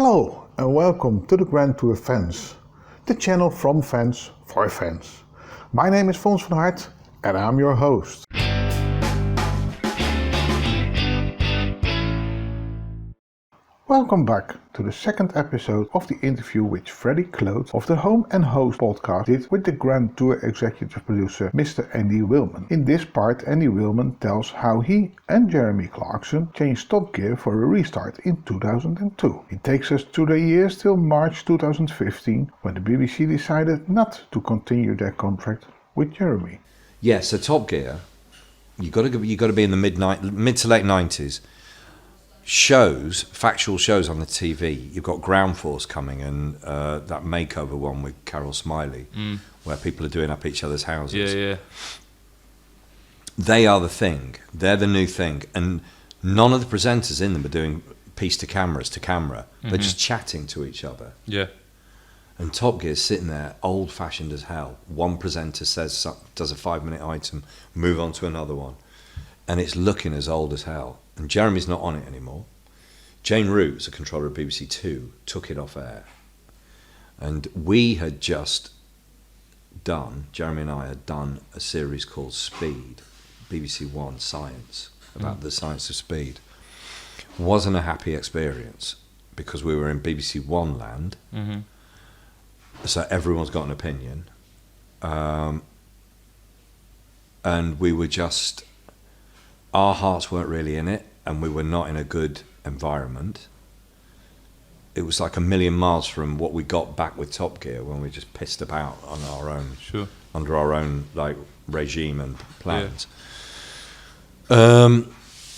Hello and welcome to the Grand Tour Fans, the channel from fans for fans. My name is Fons van Hart and I'm your host. Welcome back to the second episode of the interview which Freddy Clode of the Home and Host podcast did with the Grand Tour executive producer Mr. Andy Wilman. In this part, Andy Wilman tells how he and Jeremy Clarkson changed Top Gear for a restart in 2002. It takes us to the years till March 2015 when the BBC decided not to continue their contract with Jeremy. Yeah, so Top Gear, you got to be in the mid to late 90s. Shows, factual shows on the TV. You've got Ground Force coming and that makeover one with Carol Smiley, where people are doing up each other's houses. Yeah. They are the thing. They're the new thing. And none of the presenters in them are doing piece to camera. They're just chatting to each other. Yeah. And Top Gear's sitting there, old-fashioned as hell. One presenter does a 5-minute item, move on to another one. And it's looking as old as hell. And Jeremy's not on it anymore. Jane Root, a controller of BBC Two, took it off air. And we had just done, Jeremy and I had done a series called Speed, BBC One Science, about the science of speed. Wasn't a happy experience because we were in BBC One land. So everyone's got an opinion. And we were just... Our hearts weren't really in it, and we were not in a good environment. It was like a million miles from what we got back with Top Gear when we just pissed about on our own, under our own like regime and plans. Yeah.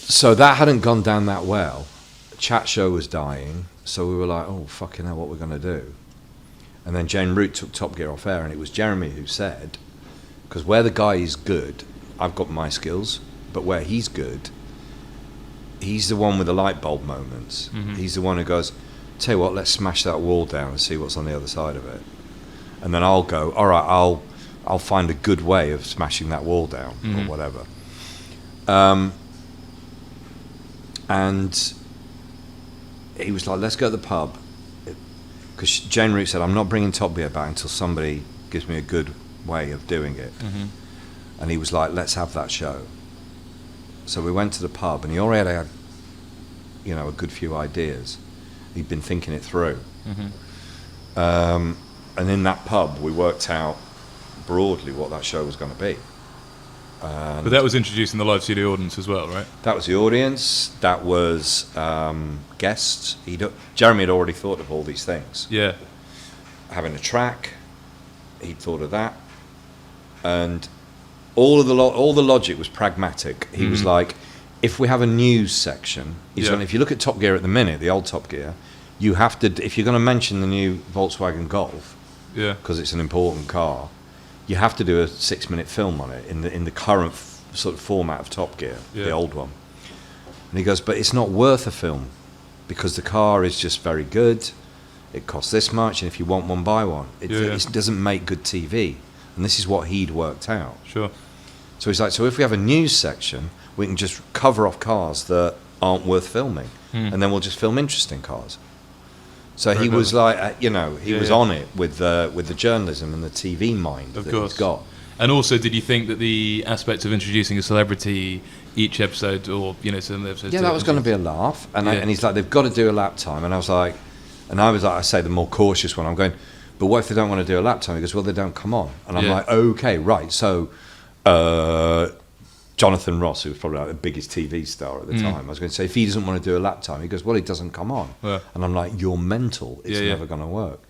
So that hadn't gone down that well. The chat show was dying, so we were like, "Oh fucking hell, what we're going to do?" And then Jane Root took Top Gear off air, and it was Jeremy who said, "Because where the guy is good, I've got my skills." But where he's good, he's the one with the light bulb moments. He's the one who goes, tell you what, let's smash that wall down and see what's on the other side of it. And then I'll go, all right, I'll find a good way of smashing that wall down or whatever. And he was like, let's go to the pub. Because Jane Root said, I'm not bringing Top Gear back until somebody gives me a good way of doing it. And he was like, let's have that show. So we went to the pub, and he already had, a good few ideas. He'd been thinking it through. And in that pub, we worked out broadly what that show was going to be. But that was introducing the live studio audience as well, right? That was the audience. That was guests. Jeremy had already thought of all these things. Yeah. Having a track, he'd thought of that. And... all the logic was pragmatic. He was like, if we have a news section, if you look at Top Gear at the minute, the old Top Gear, you have to, if you're going to mention the new Volkswagen Golf, because it's an important car, you have to do a 6-minute film on it in the current sort of format of Top Gear, the old one. And he goes, but it's not worth a film because the car is just very good. It costs this much, and if you want one, buy one. It doesn't make good TV. And this is what he'd worked out. Sure. So he's like, so if we have a news section, we can just cover off cars that aren't worth filming, and then we'll just film interesting cars. So he was like, he was on it with the journalism and the TV mind that he's got. And also, did you think that the aspect of introducing a celebrity each episode, or some episodes? Yeah, that was going to be a laugh. And he's like, they've got to do a lap time. And I was like, I say the more cautious one. I'm going, but what if they don't want to do a lap time? He goes, well, they don't come on. And I'm like, okay, right. So Jonathan Ross, who was probably like the biggest TV star at the time, I was going to say, if he doesn't want to do a lap time, he goes, well, he doesn't come on. Yeah. And I'm like, you're mental. It's never going to work.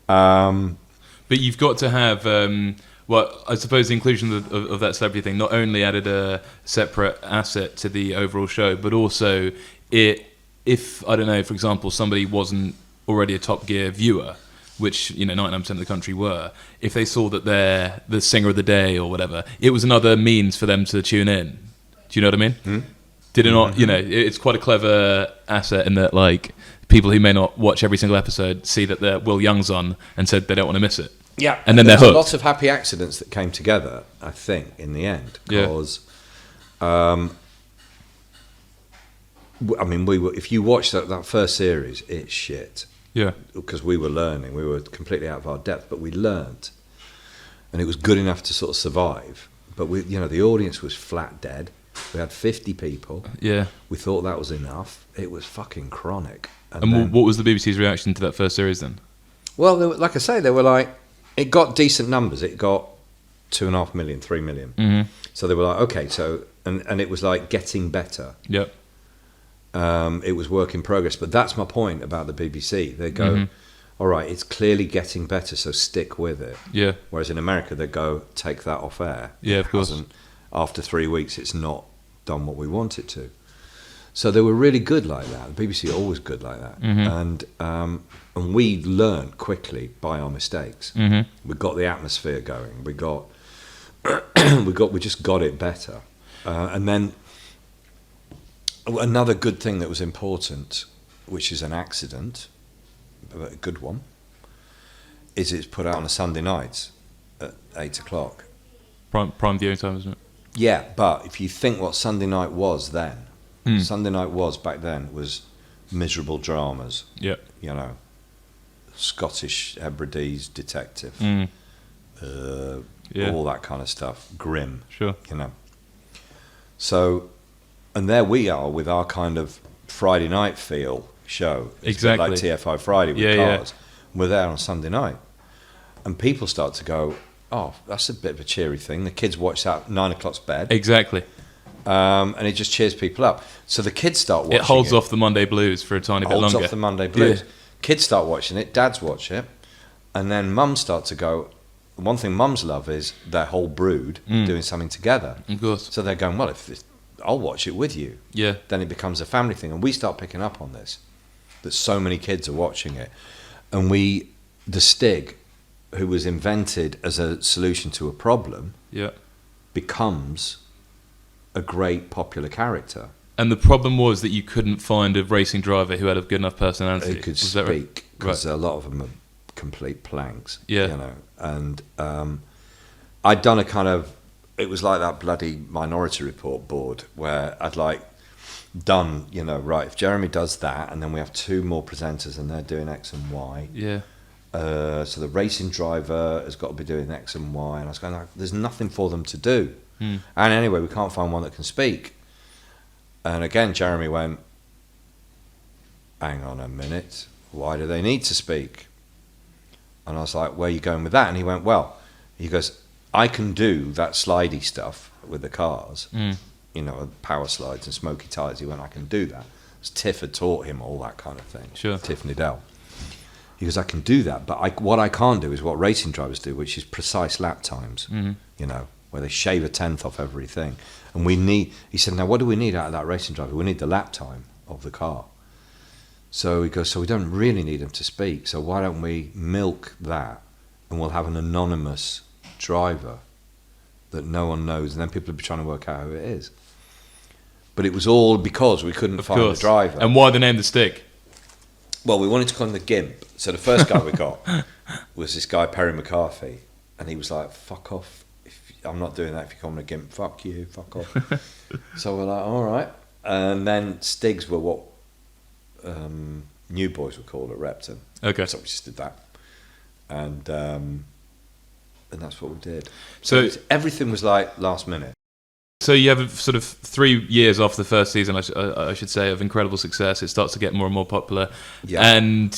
But you've got to have, I suppose the inclusion of that celebrity thing not only added a separate asset to the overall show, but also if, I don't know, for example, somebody wasn't already a Top Gear viewer, which 99% of the country were, if they saw that they're the singer of the day or whatever, it was another means for them to tune in. Do you know what I mean? Did it not? It's quite a clever asset in that, like, people who may not watch every single episode see that Will Young's on and said they don't want to miss it. Yeah, and then they're hooked. Lots of happy accidents that came together, I think, in the end, because I mean, we were. If you watch that first series, it's shit. Yeah. Because we were learning. We were completely out of our depth, but we learned, and it was good enough to sort of survive. But the audience was flat dead. We had 50 people. Yeah. We thought that was enough. It was fucking chronic. And then, what was the BBC's reaction to that first series then? Well, like I say, they were like, it got decent numbers. It got 2.5 million, 3 million. Mm-hmm. So they were like, okay, so and it was like getting better. Yep. It was work in progress. But that's my point about the BBC. They go, all right, it's clearly getting better, so stick with it. Yeah. Whereas in America, they go, take that off air. Yeah, of course. After 3 weeks, it's not done what we want it to. So they were really good like that. The BBC are always good like that. And we learned quickly by our mistakes. We got the atmosphere going. We just got it better. And then another good thing that was important, which is an accident, but a good one, is it's put out on a Sunday night at 8 o'clock. Prime viewing time, isn't it? Yeah, but if you think what Sunday night was then, Sunday night was back then was miserable dramas. Yeah. Scottish Hebrides detective, all that kind of stuff, grim. Sure. So, and there we are with our kind of Friday night feel show. It's exactly. like TFI Friday with cars. Yeah. We're there on Sunday night. And people start to go, oh, that's a bit of a cheery thing. The kids watch that 9 o'clock's bed. Exactly. And it just cheers people up. So the kids start watching it. It holds off the Monday blues for a tiny bit longer. Holds off the Monday blues. Yeah. Kids start watching it, dads watch it, and then mums start to go, one thing mums love is their whole brood doing something together. Of course. So they're going, well, I'll watch it with you. Yeah. Then it becomes a family thing. And we start picking up on this, that so many kids are watching it. And the Stig, who was invented as a solution to a problem, becomes a great popular character. And the problem was that you couldn't find a racing driver who had a good enough personality. Who could speak, because a lot of them are complete planks. Yeah. And I'd done a kind of, it was like that bloody Minority Report board where I'd done, right, if Jeremy does that, and then we have 2 more presenters and they're doing X and Y. Yeah. So the racing driver has got to be doing X and Y. And I was going, there's nothing for them to do. And anyway, we can't find one that can speak. And again, Jeremy went, hang on a minute, why do they need to speak? And I was like, where are you going with that? And he went, he goes, I can do that slidey stuff with the cars, power slides and smoky tyres. He went, I can do that. Tiff had taught him all that kind of thing. Sure. Tiff Niddell. He goes, I can do that, but what I can't do is what racing drivers do, which is precise lap times, where they shave a tenth off everything. And he said, now what do we need out of that racing driver? We need the lap time of the car. So he goes, so we don't really need him to speak, so why don't we milk that and we'll have an anonymous driver that no one knows, and then people will be trying to work out who it is. But it was all because we couldn't find the driver. And why the name The Stig? Well, we wanted to call him the Gimp. So the first guy we got was this guy, Perry McCarthy, and he was like, fuck off. I'm not doing that if you call me a Gimp. Fuck you, fuck off. So we're like, all right. And then Stigs were what new boys were called at Repton. Okay. So we just did that. And that's what we did. So everything was like last minute. So you have sort of 3 years after the first season, I should say, of incredible success. It starts to get more and more popular. Yeah. And,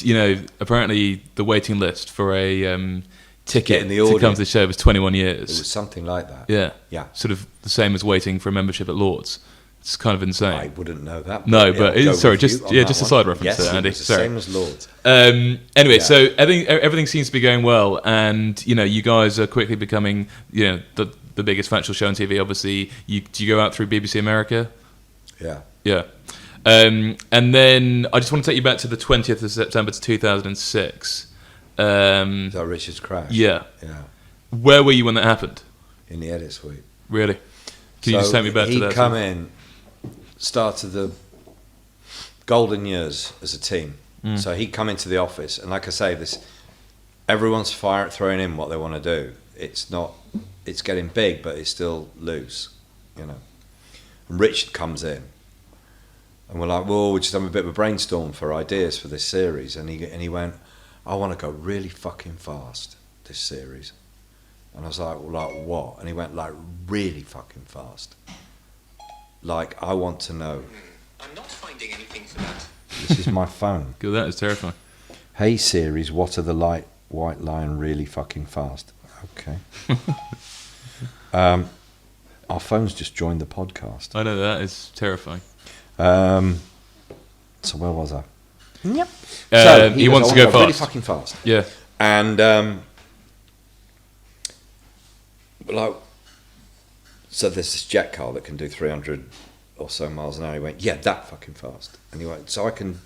apparently the waiting list for a ticket to come to the show was 21 years. It was something like that. Yeah. Yeah. Sort of the same as waiting for a membership at Lord's. It's kind of insane. I wouldn't know that. No, but just a side reference there, Andy. It was the same as Lord's. Anyway, so everything seems to be going well, and you guys are quickly becoming the biggest factual show on TV. Obviously, do you go out through BBC America? Yeah. Yeah. And then I just want to take you back to the 20th of September to 2006. Is that Richard's crash? Yeah. Yeah. Where were you when that happened? In the edit suite. Really? Can you just take me back to that? He'd come in, started the golden years as a team. So he'd come into the office, and like I say, everyone's throwing in what they want to do. It's getting big, but it's still loose, And Richard comes in, And we're like, well, we're just having a bit of a brainstorm for ideas for this series. And he went, I want to go really fucking fast, this series. And I was like, well, like what? And he went, like, really fucking fast. Like, I want to know. I'm not finding anything for that. This is my phone. God, that is terrifying. Hey Series, what are the white line really fucking fast? Okay. Our phone's just joined the podcast. I know, that is terrifying. So where was I? Yep. He wants to go fast. Really fucking fast. Yeah. And so there's this jet car that can do 300 or so miles an hour. He went, yeah, that fucking fast. And he went, so I can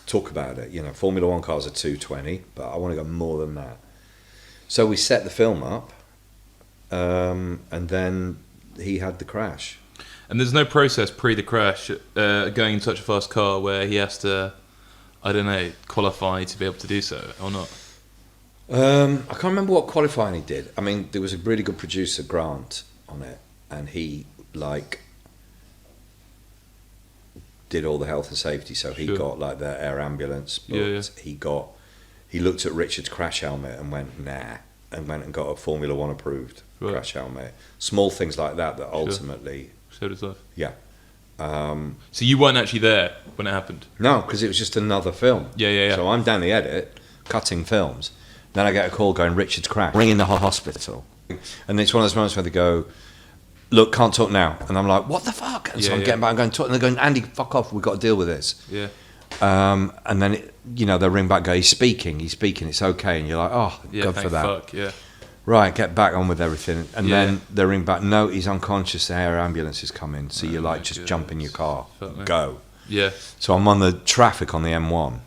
talk about it. Formula One cars are 220, but I want to go more than that. So we set the film up, and then he had the crash. And there's no process pre the crash going in such a fast car where he has to, I don't know, qualify to be able to do so or not. I can't remember what qualifying he did. I mean, there was a really good producer, Grant, on it, and he did all the health and safety. So he got like the air ambulance booked. Yeah. He looked at Richard's crash helmet and went nah, and went and got a Formula One approved crash helmet. Small things like that ultimately showed his life. Yeah. So you weren't actually there when it happened? No, because it was just another film. Yeah. So I'm down the edit, cutting films. Then I get a call going, Richard's crash, ringing the hospital. And it's one of those moments where they go, look, can't talk now. And I'm like, what the fuck? And so I'm getting back and going, talk. And they're going, Andy, fuck off, we've got to deal with this. Yeah. And then, they ring back, go, he's speaking, it's okay. And you're like, oh, God for that. Fuck, yeah. Right, get back on with everything. And then they ring back, no, he's unconscious, the air ambulance is coming. So you're like, just jump in your car, go. Yeah. So I'm on the traffic on the M1.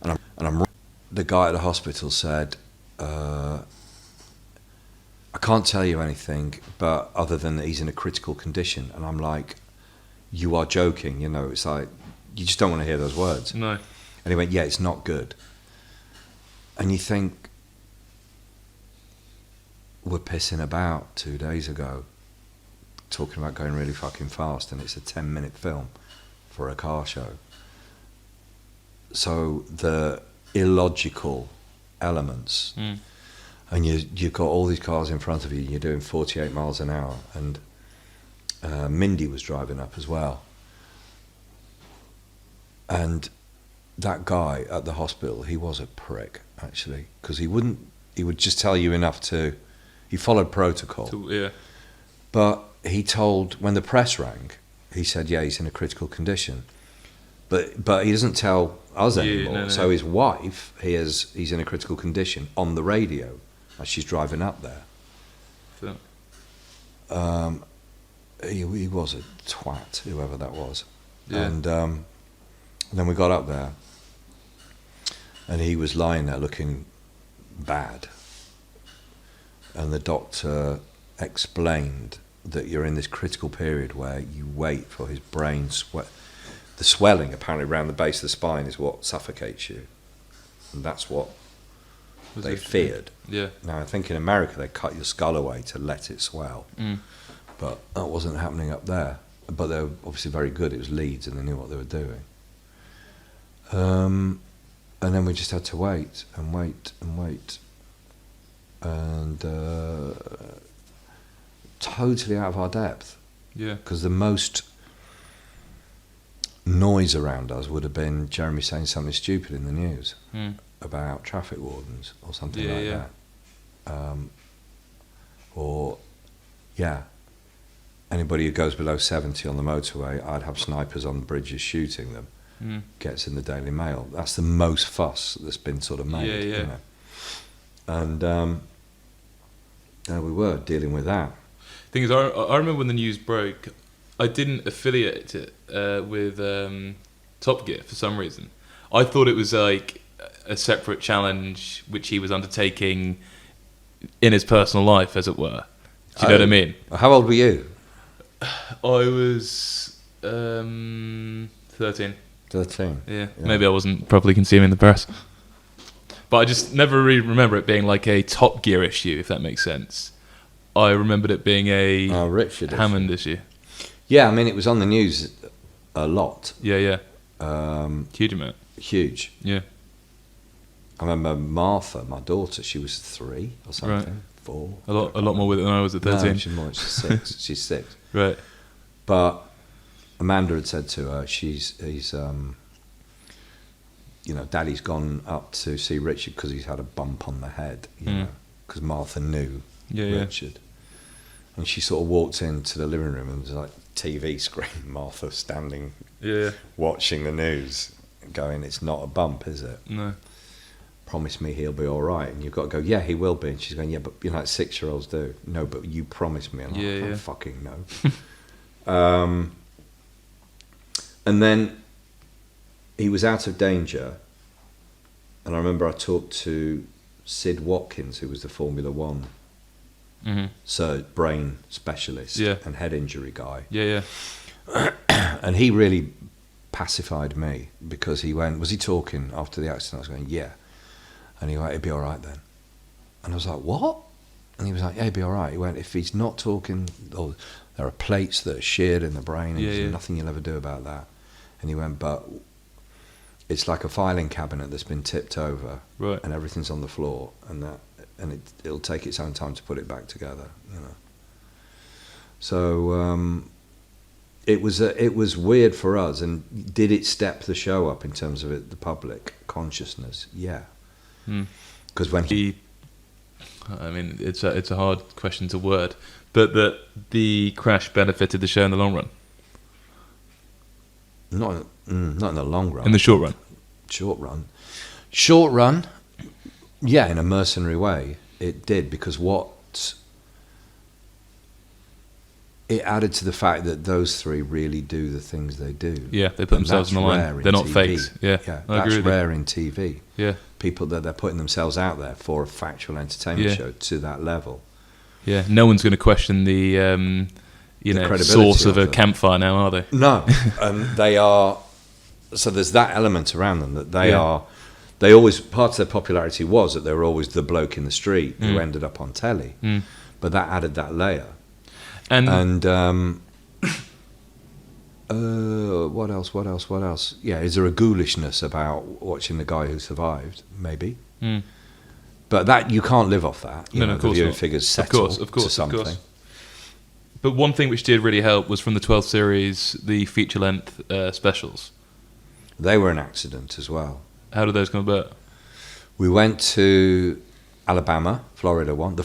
And the guy at the hospital said, I can't tell you anything, but other than that he's in a critical condition. And I'm like, you are joking, it's like, you just don't want to hear those words. No. And he went, yeah, it's not good. And you think, we're pissing about 2 days ago, talking about going really fucking fast, and it's a 10-minute film for a car show. So the illogical elements, and you've got all these cars in front of you, and you're doing 48 miles an hour, and Mindy was driving up as well. And that guy at the hospital, he was a prick, actually, because he would just tell you enough he followed protocol. Yeah. But he told, when the press rang, he said, yeah, he's in a critical condition. But he doesn't tell us anymore. No. So his wife he's in a critical condition on the radio as she's driving up there. So. He was a twat, whoever that was. Yeah. And then we got up there, and he was lying there looking bad. And the doctor explained that you're in this critical period where you wait for his brain the swelling apparently around the base of the spine is what suffocates you, and that's what they feared. Yeah. Now I think in America they cut your skull away to let it swell, but that wasn't happening up there. But they were obviously very good. It was Leeds, and they knew what they were doing. And then we just had to wait and wait and wait. And totally out of our depth. Yeah. Because the most noise around us would have been Jeremy saying something stupid in the news about traffic wardens or something like that. Anybody who goes below 70 on the motorway, I'd have snipers on the bridges shooting them. Gets in the Daily Mail. That's the most fuss that's been sort of made. Yeah. And there we were dealing with that. Thing is, I remember when the news broke, I didn't affiliate it with Top Gear for some reason. I thought it was like a separate challenge which he was undertaking in his personal life, as it were. Do you know what I mean? How old were you? I was 13. 13. Yeah, maybe I wasn't properly consuming the press. But I just never really remember it being like a Top Gear issue, if that makes sense. I remembered it being a Richard Hammond issue. Yeah, I mean, it was on the news a lot. Yeah. Um, Huge amount. Huge. Yeah. I remember Martha, my daughter, she was 3 or something, Right. 4. A lot more with it than I was at 13. No, she's more. She's 6. She's 6. Right. But Amanda had said to her, Daddy's gone up to see Richard because he's had a bump on the head, because Martha knew Richard. And she sort of walked into the living room and there was like TV screen, Martha standing, watching the news, going, "It's not a bump, is it? No. Promise me he'll be all right." And you've got to go, "Yeah, he will be." And she's going, "Yeah, but like 6-year-olds do." "No, but you promised me." And I don't fucking know. And then he was out of danger. And I remember I talked to Sid Watkins, who was the Formula One brain specialist and head injury guy. Yeah. And he really pacified me because he went, "Was he talking after the accident?" I was going, "Yeah." And he went, "It'd be all right then." And I was like, "What?" And he was like, "Yeah, it'd be all right." He went, "If he's not talking, there are plates that are sheared in the brain, and there's nothing you'll ever do about that." And he went, "But it's like a filing cabinet that's been tipped over, and everything's on the floor, and it'll take its own time to put it back together, you know." So it was weird for us. And did it step the show up in terms of the public consciousness? Yeah, because when I mean, it's a hard question to word, but that the crash benefited the show in the long run. Not in the long run. In the short run. Short run, yeah, in a mercenary way, it did, because it added to the fact that those 3 really do the things they do. Yeah, they put themselves on the line. They're not fakes. Yeah, that's rare in TV. Yeah. People that they're putting themselves out there for a factual entertainment show to that level. Yeah, no one's going to question the source of a campfire now, are they? No, they are. So there's that element around them that they are. They always, part of their popularity was that they were always the bloke in the street who ended up on telly, but that added that layer. And what else? Yeah, is there a ghoulishness about watching the guy who survived? Maybe. But that, you can't live off that. You know, of course the viewing not. figures settle to something. Of course. But one thing which did really help was from the 12th series, the feature-length specials. They were an accident as well. How did those come about? We went to Alabama, the Florida one,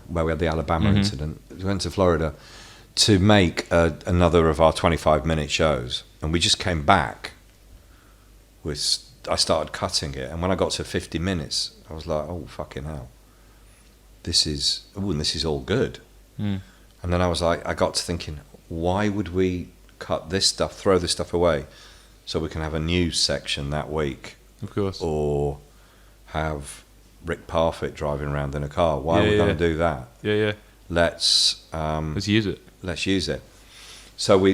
where we had the Alabama incident. We went to Florida to make another of our 25-minute shows, and we just came back. I started cutting it, and when I got to 50 minutes, I was like, "Oh, fucking hell. This is all good." And then I was like, I got to thinking, why would we cut this stuff, throw this stuff away, so we can have a news section that week? Of course. Or have Rick Parfitt driving around in a car. Why are we going to do that? Yeah. Let's use it. Let's use it. So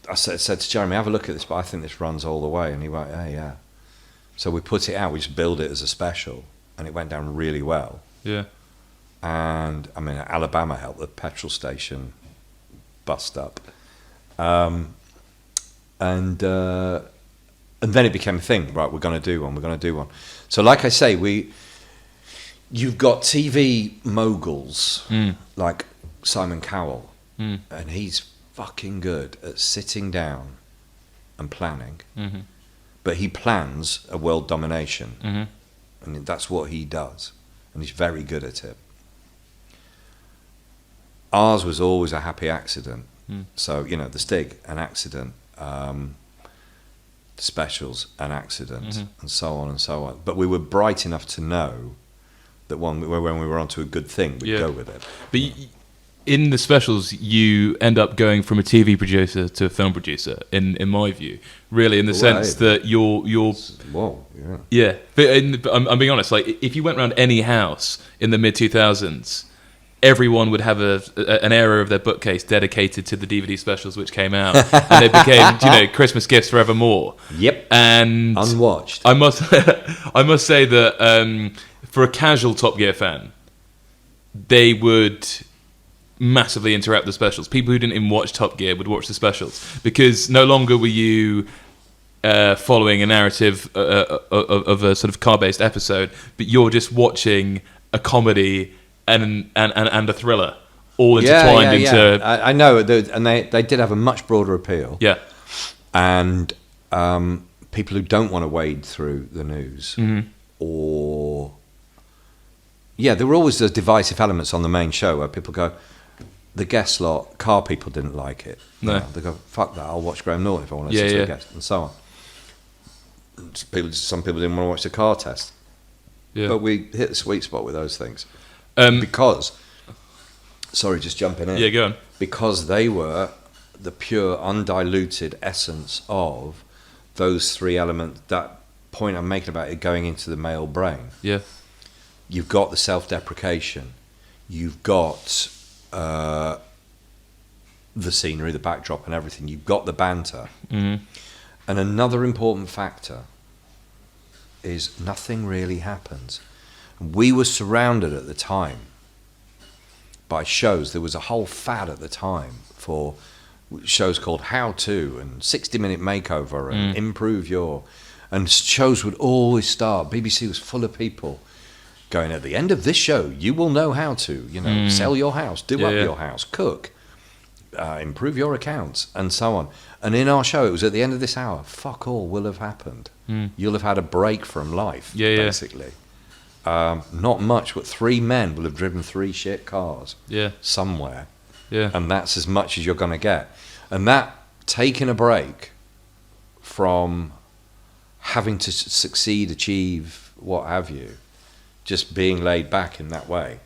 I said to Jeremy, "Have a look at this, but I think this runs all the way." And he went, yeah. So we put it out. We just billed it as a special, and it went down really well. Yeah. And I mean, Alabama helped the petrol station bust up, and then it became a thing. Right, we're going to do one. So, like I say, you've got TV moguls like Simon Cowell, and he's fucking good at sitting down and planning. But he plans a world domination, and that's what he does, and he's very good at it. Ours was always a happy accident. So, the Stig, an accident, the specials, an accident, and so on and so on. But we were bright enough to know that when we were onto a good thing, we'd go with it. But in the specials, you end up going from a TV producer to a film producer, in my view, really, in the sense that you're Whoa, yeah. But I'm being honest. Like, if you went around any house in the mid 2000s, everyone would have an area of their bookcase dedicated to the DVD specials which came out, and they became Christmas gifts forevermore. Yep. And unwatched. I must say that for a casual Top Gear fan, they would massively interrupt the specials. People who didn't even watch Top Gear would watch the specials because no longer were you following a narrative of a sort of car-based episode, but you're just watching a comedy and a thriller all intertwined into. I know, and they did have a much broader appeal. Yeah, and people who don't want to wade through the news, or there were always those divisive elements on the main show where people go, the guest lot, car people didn't like it. No. You know, they go, fuck that, I'll watch Graham Norton if I want to listen to a guest, and so on. Some people didn't want to watch the car test. Yeah. But we hit the sweet spot with those things. Because, sorry, just jumping in. Yeah, go on. Because they were the pure, undiluted essence of those three elements, that point I'm making about it going into the male brain. Yeah. You've got the self-deprecation. You've got the scenery, the backdrop and everything. You've got the banter. Mm-hmm. And another important factor is nothing really happens. We were surrounded at the time by shows. There was a whole fad at the time for shows called How To and 60-Minute Makeover and Improve Your... And shows would always start. BBC was full of people going, at the end of this show, you will know how to, sell your house, do up your house, cook, improve your accounts, and so on. And in our show, it was at the end of this hour, fuck all will have happened. You'll have had a break from life, basically. Not much, but 3 men will have driven 3 shit cars somewhere. Yeah. And that's as much as you're going to get. And that, taking a break from having to succeed, achieve, what have you, just being laid back in that way,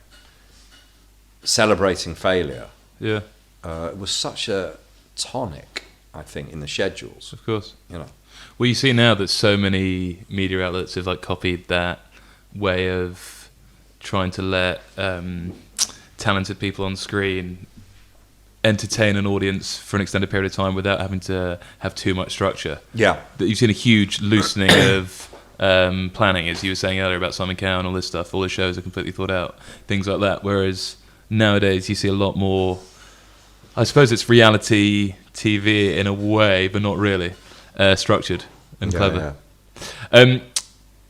celebrating failure. Yeah. It was such a tonic, I think, in the schedules. Of course. Well, you see now that so many media outlets have copied that way of trying to let talented people on screen entertain an audience for an extended period of time without having to have too much structure. Yeah. That you've seen a huge loosening of planning, as you were saying earlier about Simon Cowell and all this stuff. All the shows are completely thought out, things like that. Whereas nowadays you see a lot more, I suppose it's reality TV in a way, but not really, structured and clever. Yeah.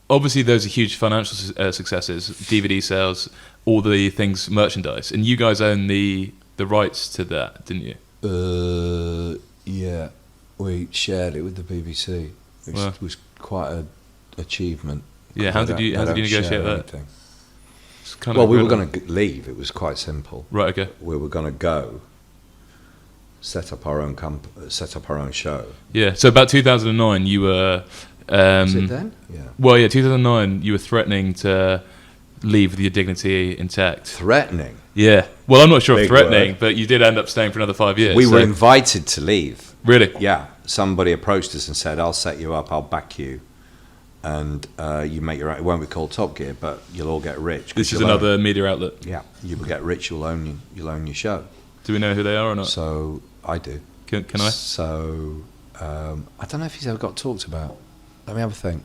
Obviously those are huge financial successes, DVD sales, all the things, merchandise, and you guys own the rights to that, didn't you? Yeah, we shared it with the BBC, which was quite an achievement. Yeah, how did you negotiate that? Well, we were going to leave. It was quite simple. Right. Okay. We were going to go set up our own show. Yeah. So about 2009, you were. Was it then? Yeah. Well, yeah, 2009, you were threatening to leave with your dignity intact. Threatening? Yeah. Well, I'm not sure if threatening, word. but you did end up staying for another 5 years. We were invited to leave. Really? Yeah. Somebody approached us and said, I'll set you up, I'll back you, and you make your own. It won't be called Top Gear, but you'll all get rich. This is another media outlet. Yeah. You will get rich, you'll own your show. Do we know who they are or not? So, I do. Can I? So, I don't know if he's ever got talked about. Let me have a think.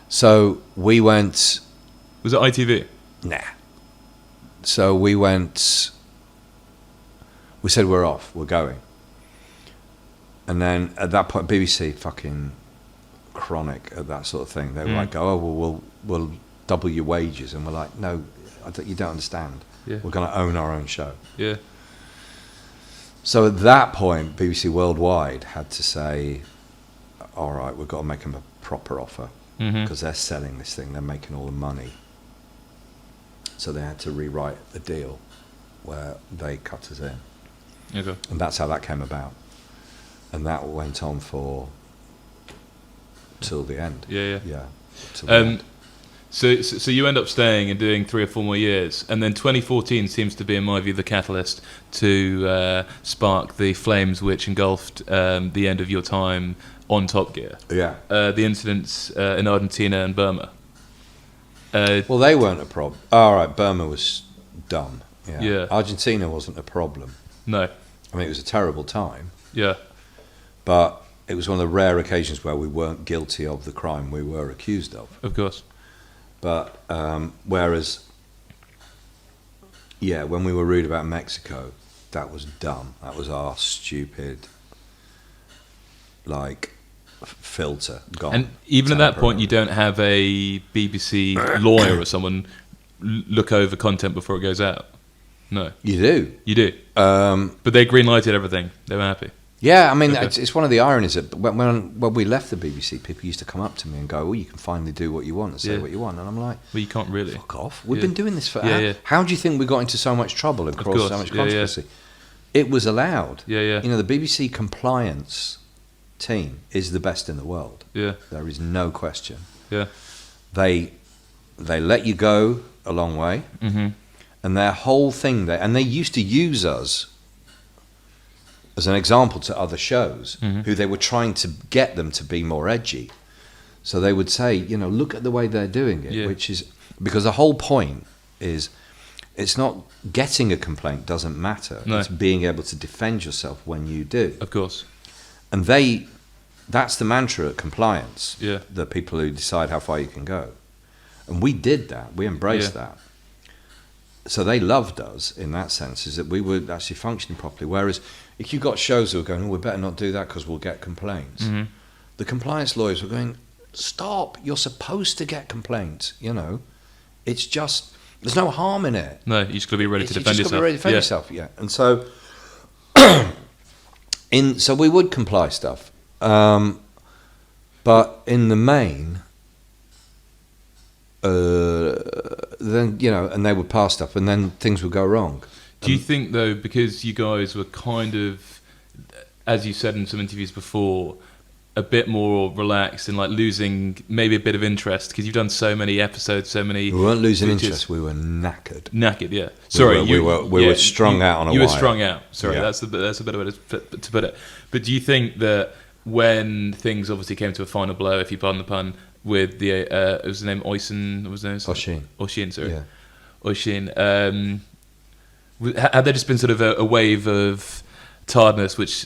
So, we went... Was it ITV? Nah. So we went, we said we're off, we're going. And then at that point, BBC, fucking chronic at that sort of thing. They were like, oh, well, we'll double your wages. And we're like, no, you don't understand. Yeah. We're going to own our own show. Yeah. So at that point, BBC Worldwide had to say, all right, we've got to make them a proper offer because they're selling this thing, they're making all the money. So they had to rewrite the deal where they cut us in. Okay. And that's how that came about. And that went on for till the end. Yeah. Till the end. So you end up staying and doing 3 or 4 more years, and then 2014 seems to be, in my view, the catalyst to spark the flames which engulfed the end of your time on Top Gear. Yeah. The incidents in Argentina and Burma. Well, they weren't a problem. All right, Burma was dumb. Yeah. Argentina wasn't a problem. No. I mean, it was a terrible time. Yeah. But it was one of the rare occasions where we weren't guilty of the crime we were accused of. Of course. But whereas Yeah, when we were rude about Mexico, that was dumb. That was our stupid, filter gone. And even at that point, you don't have a BBC lawyer or someone look over content before it goes out. No, You do. you do. But they green-lighted everything. They were happy. Yeah, I mean, Okay. it's one of the ironies that when we left the BBC, people used to come up to me and go, "Well, you can finally do what you want and say Yeah. what you want," and I'm like, Well, you can't really. "Fuck off! We've Yeah. been doing this for Yeah. How do you think we got into so much trouble and caused course. so much Yeah, yeah. controversy? It was allowed. Yeah. You know, the BBC compliance team is the best in the world. Yeah. There is no question. Yeah. They let you go a long way, and their whole thing and they used to use us as an example to other shows who they were trying to get them to be more edgy. So they would say, look at the way they're doing it, Yeah. which is because the whole point is it's not getting a complaint doesn't matter. No. It's being able to defend yourself when you do. Of course. And that's the mantra at compliance. Yeah. The people who decide how far you can go. And we did that. We embraced that. So they loved us in that sense, is that we were actually functioning properly. Whereas if you got shows that were going, we better not do that because we'll get complaints. The compliance lawyers were going, stop, you're supposed to get complaints, It's just, there's no harm in it. No, you just got to be ready to You defend just yourself. got to be ready to defend yourself, yeah. And so, so we would comply stuff. But in the main, then, and they would pass stuff and then things would go wrong. Do you think, though, because you guys were kind of, as you said in some interviews before, a bit more relaxed and losing maybe a bit of interest because you've done so many episodes, so many... We weren't losing which is- interest, we were knackered. Knackered, yeah. Sorry, we were strung out on a You were wire. strung out. Sorry, Yeah. that's a better way to put it. But do you think that when things obviously came to a final blow, if you pardon the pun, with the it was the name Oisin, what was his name? Oisin, sorry. Yeah. Oisin. Had there just been sort of a wave of tiredness, which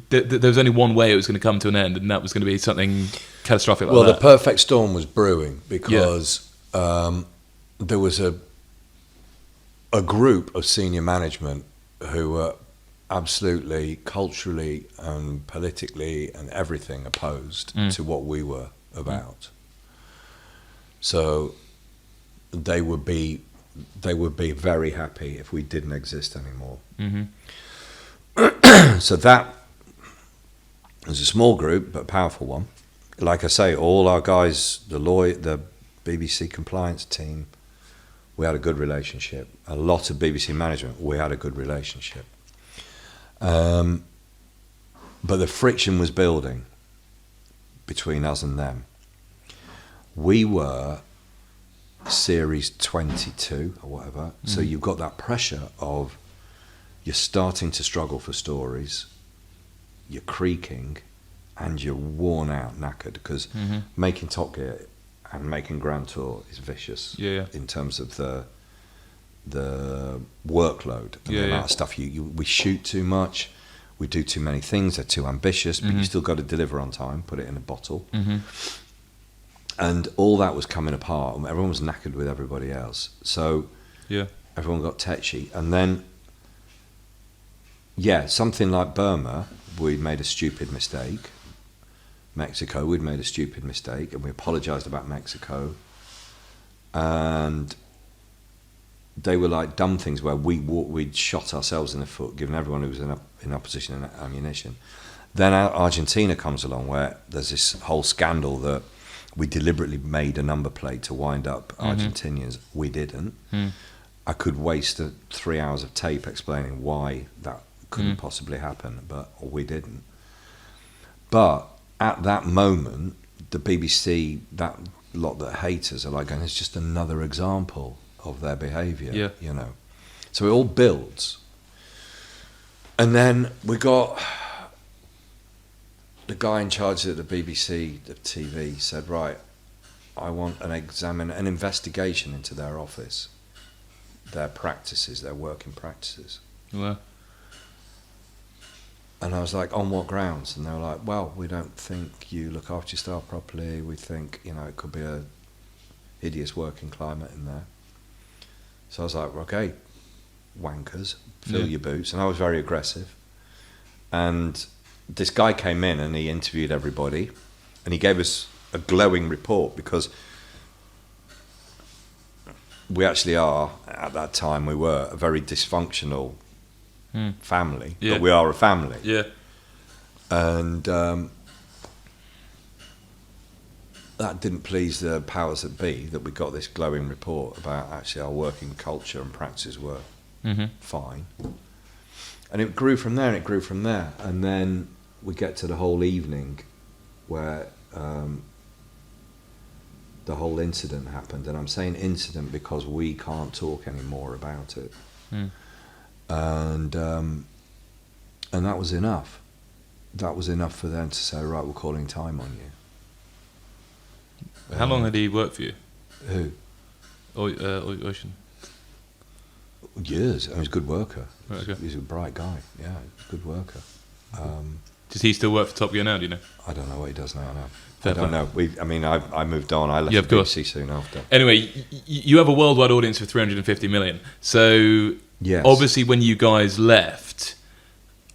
there was only one way it was going to come to an end, and that was going to be something catastrophic like Well, that? the perfect storm was brewing because there was a group of senior management who were absolutely culturally and politically and everything opposed to what we were about. So they would be very happy if we didn't exist anymore. So that was a small group but a powerful one. Like I say, all our guys, the BBC compliance team, we had a good relationship. A lot of BBC management, we had a good relationship. But the friction was building between us and them. We were series 22 or whatever, so you've got that pressure of you're starting to struggle for stories, you're creaking, and you're worn out, knackered, because making Top Gear and making Grand Tour is vicious in terms of the workload and the amount of stuff we shoot too much, we do too many things, they're too ambitious, but you still got to deliver on time, put it in a bottle. And all that was coming apart, and everyone was knackered with everybody else. So everyone got tetchy. And then, something like Burma, we'd made a stupid mistake. Mexico, we'd made a stupid mistake, and we apologised about Mexico. And they were like dumb things where we'd shot ourselves in the foot, giving everyone who was in opposition and ammunition. Then Argentina comes along, where there's this whole scandal that we deliberately made a number plate to wind up Argentinians. We didn't. I could waste 3 hours of tape explaining why that couldn't possibly happen, but we didn't. But at that moment, the BBC, that lot that hate us, are like going, it's just another example of their behaviour, So it all builds. And then we got the guy in charge of the BBC, the TV, said, right, I want an investigation into their office, their practices, their working practices. Well. And I was like, on what grounds? And they were like, well, we don't think you look after your staff properly. We think, it could be a hideous working climate in there. So I was like, okay, wankers, fill your boots. And I was very aggressive. And this guy came in and he interviewed everybody, and he gave us a glowing report, because we actually are, at that time, we were a very dysfunctional family, but we are a family. Yeah. And that didn't please the powers that be, that we got this glowing report about actually our working culture and practices were fine. And it grew from there, and it grew from there. And then we get to the whole evening where the whole incident happened. And I'm saying incident because we can't talk anymore about it. And that was enough. That was enough for them to say, right, we're calling time on you. How long had he worked for you? Who? Ocean. Years. He was a good worker. Right, okay. He's a bright guy. Yeah, good worker. Does he still work for Top Gear now, do you know? I don't know what he does now. No. Fair I don't know. I moved on. I left of the course. BBC soon after. Anyway, you have a worldwide audience of 350 million. So Yes. obviously when you guys left,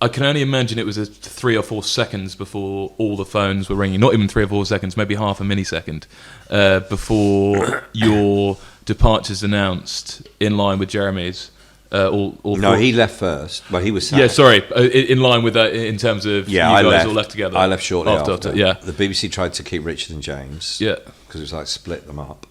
I can only imagine it was 3 or 4 seconds before all the phones were ringing. Not even 3 or 4 seconds, maybe half a millisecond before your departure's announced, in line with Jeremy's. No, he left first. Well, he was sacked. Yeah, sorry. In line with that, in terms of you guys all left together. I left shortly after. Yeah. The BBC tried to keep Richard and James. Yeah. Because it was like split them up.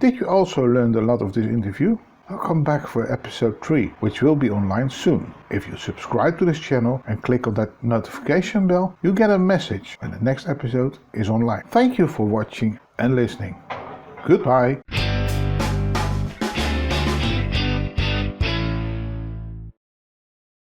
Did you also learn a lot of this interview? I'll come back for episode 3, which will be online soon. If you subscribe to this channel and click on that notification bell, you get a message when the next episode is online. Thank you for watching and listening. Goodbye.